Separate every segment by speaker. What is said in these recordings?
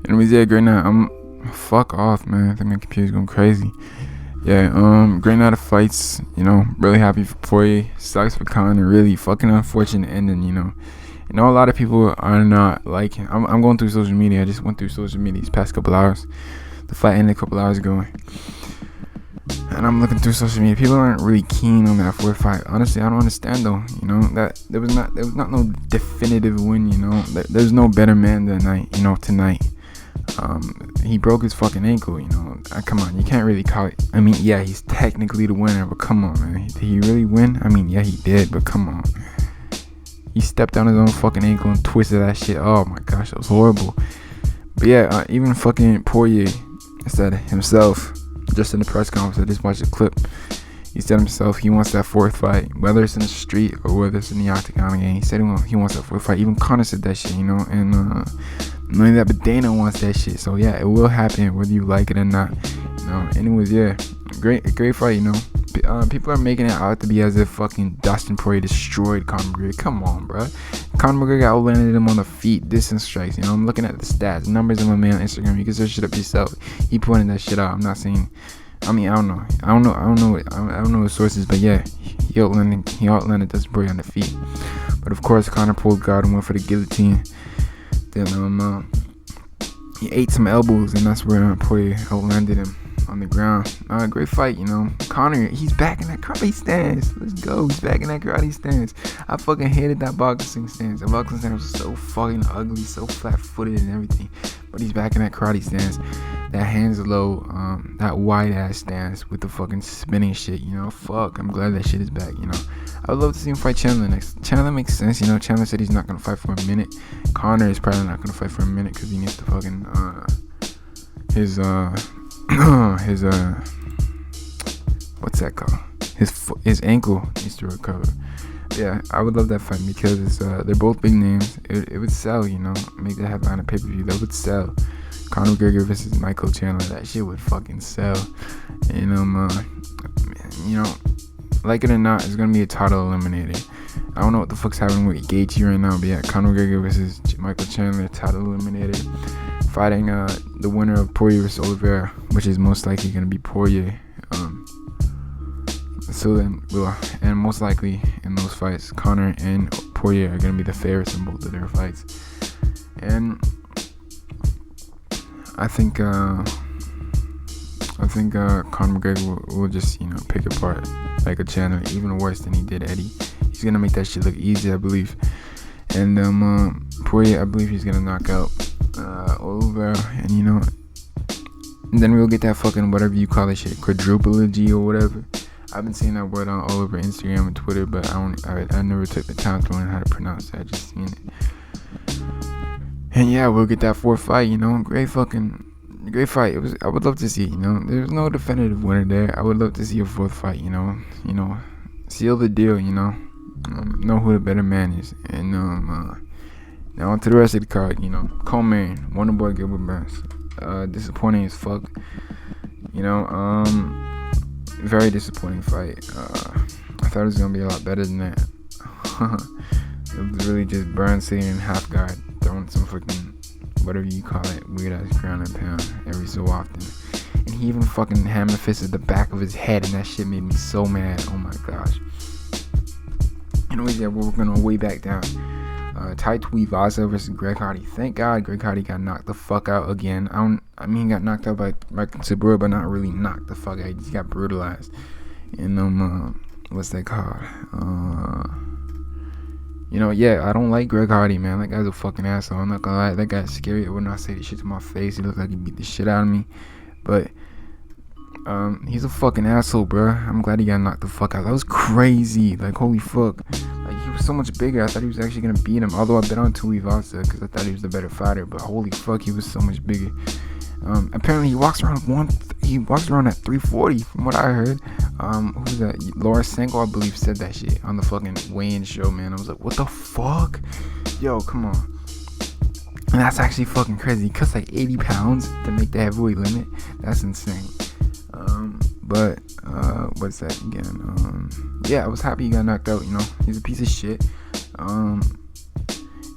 Speaker 1: Anyways, yeah, great night. Fuck off, man. I think my computer's going crazy. Yeah, great night of fights. Really happy for Poirier. Sucks for Conor. Really fucking unfortunate ending. A lot of people are not liking. I'm going through social media. I just went through social media these past couple hours. The fight ended a couple hours ago, and I'm looking through social media. People aren't really keen on that fourth fight. Honestly, I don't understand though. That there was not no definitive win. There's no better man than tonight. He broke his fucking ankle. Come on, you can't really call it. I mean, yeah, he's technically the winner, but come on, man. Did he really win? I mean, yeah, he did, but come on. He stepped on his own fucking ankle and twisted that shit. Oh my gosh, that was horrible. But yeah, even fucking Poirier said himself, just in the press conference, I just watched the clip. He said himself he wants that fourth fight, whether it's in the street or whether it's in the octagon again. He said he wants that fourth fight. Even Conor said that shit, and not only that, but Dana wants that shit. So yeah, it will happen whether you like it or not. Anyways, yeah, great fight. People are making it out to be as if fucking Dustin Poirier destroyed Conor McGregor. Come on, bro. Conor McGregor outlanded him on the feet, distance strikes. I'm looking at the stats, numbers of my man on Instagram. You can search it up yourself. He pointed that shit out. I'm not saying. I mean, I don't know his sources, but yeah, he outlanded Dustin Poirier on the feet. But of course, Conor pulled guard and went for the guillotine. Then he ate some elbows, and that's where Poirier outlanded him on the ground. Great fight, Conor, he's back in that karate stance. Let's go. He's back in that karate stance. I fucking hated that boxing stance. The boxing stance was so fucking ugly, so flat-footed and everything. But he's back in that karate stance. That hands low, that wide ass stance with the fucking spinning shit. Fuck. I'm glad that shit is back. I would love to see him fight Chandler next. Chandler makes sense. Chandler said he's not gonna fight for a minute. Conor is probably not gonna fight for a minute because he needs to fucking his what's that called? His ankle needs to recover. Yeah, I would love that fight because they're both big names. It would sell, make the headline a pay-per-view. That would sell. Conor McGregor versus Michael Chandler. That shit would fucking sell. And like it or not, it's gonna be a title eliminator. I don't know what the fuck's happening with Gaethje right now, but yeah, Conor McGregor versus Michael Chandler, title eliminator. Fighting the winner of Poirier versus Oliveira, which is most likely gonna be Poirier. And most likely in those fights, Conor and Poirier are gonna be the favorites in both of their fights. And I think Conor McGregor will just pick apart Michael Chandler even worse than he did Eddie. He's gonna make that shit look easy, I believe. And Poirier, I believe he's gonna knock out Oliveira, and then we'll get that fucking whatever you call it shit, quadruple-G or whatever. I've been seeing that word all over Instagram and Twitter, but I never took the time to learn how to pronounce it. I just seen it. And yeah, we'll get that fourth fight. Great fight. I would love to see it. There's no definitive winner there. I would love to see a fourth fight. Seal the deal. Know who the better man is. And now on to the rest of the card. Coleman, Wonderboy Gilbert Burns. Disappointing as fuck. Very disappointing fight. I thought it was gonna be a lot better than that. It was really just Burns sitting in half guard, throwing some fucking whatever you call it, weird ass ground and pound every so often. And he even fucking hammer fisted the back of his head, and that shit made me so mad. Oh my gosh. Anyways, yeah, we're working our way back down. Tai Tuivasa versus Greg Hardy. Thank God Greg Hardy got knocked the fuck out again. He got knocked out by Sabura, but not really knocked the fuck out. He just got brutalized. And what's that called? Yeah, I don't like Greg Hardy, man. That guy's a fucking asshole. I'm not gonna lie, that guy's scary. I would not say this shit to my face. He looked like he beat the shit out of me. But he's a fucking asshole, bro. I'm glad he got knocked the fuck out. That was crazy. Like, holy fuck. Like, he was so much bigger. I thought he was actually gonna beat him. Although I bet on Tuivasa because I thought he was the better fighter. But holy fuck, he was so much bigger. Apparently he walks around at 340 from what I heard. Who's that? Laura Sanko, I believe, said that shit on the fucking weigh-in show, man. I was like, what the fuck? Yo, come on. And that's actually fucking crazy. He cuts like 80 pounds to make the heavyweight limit. That's insane. But what's that again? Yeah, I was happy he got knocked out. He's a piece of shit. And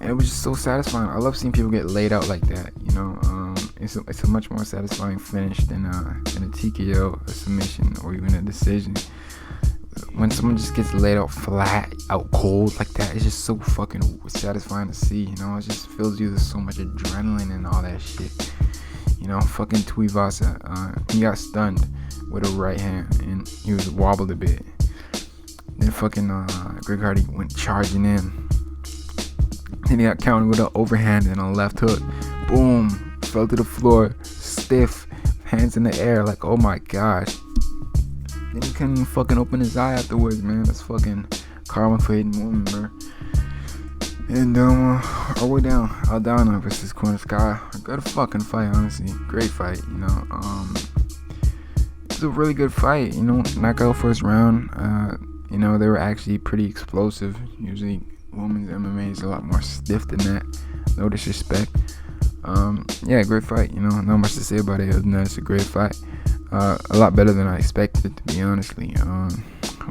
Speaker 1: it was just so satisfying. I love seeing people get laid out like that. it's a much more satisfying finish than a TKO, a submission, or even a decision. When someone just gets laid out flat, out cold like that, it's just so fucking satisfying to see. You know, it just fills you with so much adrenaline and all that shit. You know, fucking Tuivasa, he got stunned with a right hand and he was wobbled a bit. Then fucking Greg Hardy went charging in. Then he got countered with an overhand and a left hook. Boom, fell to the floor, stiff, hands in the air, like, oh my gosh. Then he couldn't even fucking open his eye afterwards, man. That's fucking karma for hitting women, bro. And our way down, Aldana versus Corner Sky. Good fucking fight, honestly. Great fight, you know. It was a really good fight, you know. Knockout first round. You know, they were actually pretty explosive. Usually, women's MMA is a lot more stiff than that. No disrespect. Yeah, great fight. You know, not much to say about it other than that it's a great fight. A lot better than I expected, to be honestly.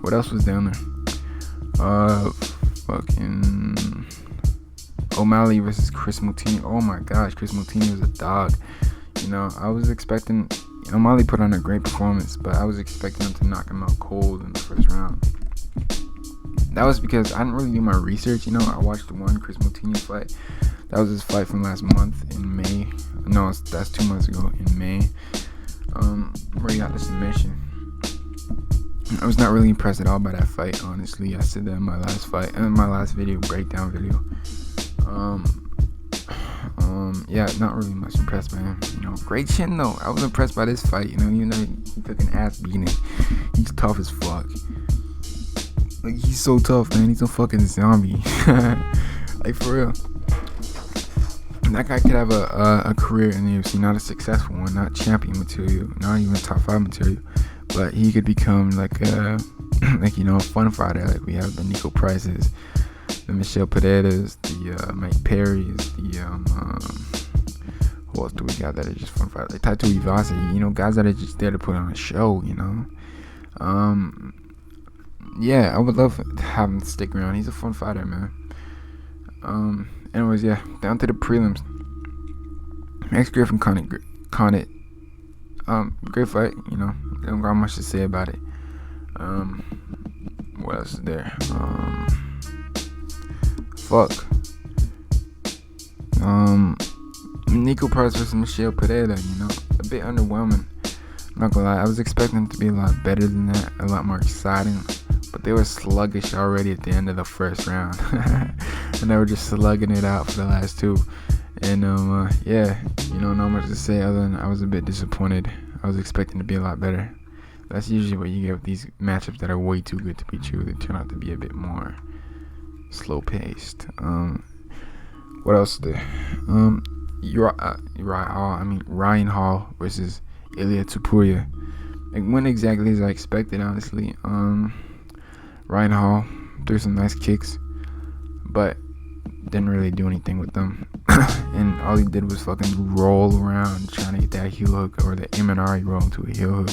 Speaker 1: What else was down there? Fucking O'Malley versus Chris Mutini. Oh my gosh, Chris Mutini was a dog. You know, I was expecting O'Malley put on a great performance, but I was expecting him to knock him out cold in the first round. That was because I didn't really do my research. You know, I watched the one Chris Mutini fight. That was his fight from last month in May. No, that's 2 months ago in May. Where he got the submission. I was not really impressed at all by that fight, honestly. I said that in my last fight, and in my last video, breakdown video. Yeah, not really much impressed by him. You know, great chin though. I was impressed by this fight. You know, even though he took an ass beating, he's tough as fuck. Like, he's so tough, man. He's a fucking zombie. Like, for real. That guy could have a career in the UFC, not a successful one, not champion material, not even top 5 material, but he could become like a fun fighter. Like we have the Nico Prices, the Michelle Pereiras, the Mike Perrys, who else do we got that are just fun fighters? Like Taito Ivasa, you know, guys that are just there to put on a show, you know. Yeah, I would love to have him stick around. He's a fun fighter, man. Anyways, yeah, down to the prelims. Max Griffin caught it. Great fight, you know. Don't got much to say about it. What else is there? Nico Price versus Michelle Pereira, you know, a bit underwhelming. I'm not gonna lie, I was expecting it to be a lot better than that, a lot more exciting. But they were sluggish already at the end of the first round. And they were just slugging it out for the last two. And yeah, you know, not much to say other than I was a bit disappointed. I was expecting to be a lot better. That's usually what you get with these matchups that are way too good to be true. They turn out to be a bit more slow paced. What else is there? Ryan Hall versus Ilya Tupuria. It went exactly as I expected, honestly. Ryan Hall threw some nice kicks, but didn't really do anything with them. And all he did was fucking roll around trying to get that heel hook or the Imanari roll into a heel hook.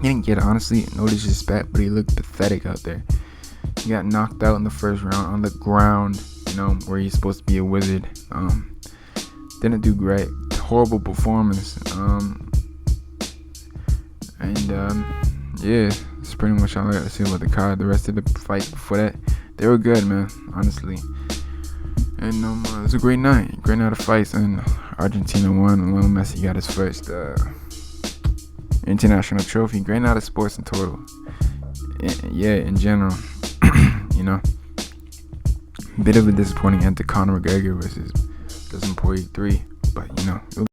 Speaker 1: He didn't get it, honestly, no disrespect, but he looked pathetic out there. He got knocked out in the first round on the ground, you know, where he's supposed to be a wizard. Didn't do great. Horrible performance. Yeah, that's pretty much all I got to say about the card. The rest of the fight before that, they were good, man, honestly. And it was a great night of fights. And Argentina won, and Lionel Messi got his first international trophy. Great night of sports in total. Yeah, in general. You know, bit of a disappointing end to Conor McGregor versus Dustin Poirier 3, but you know.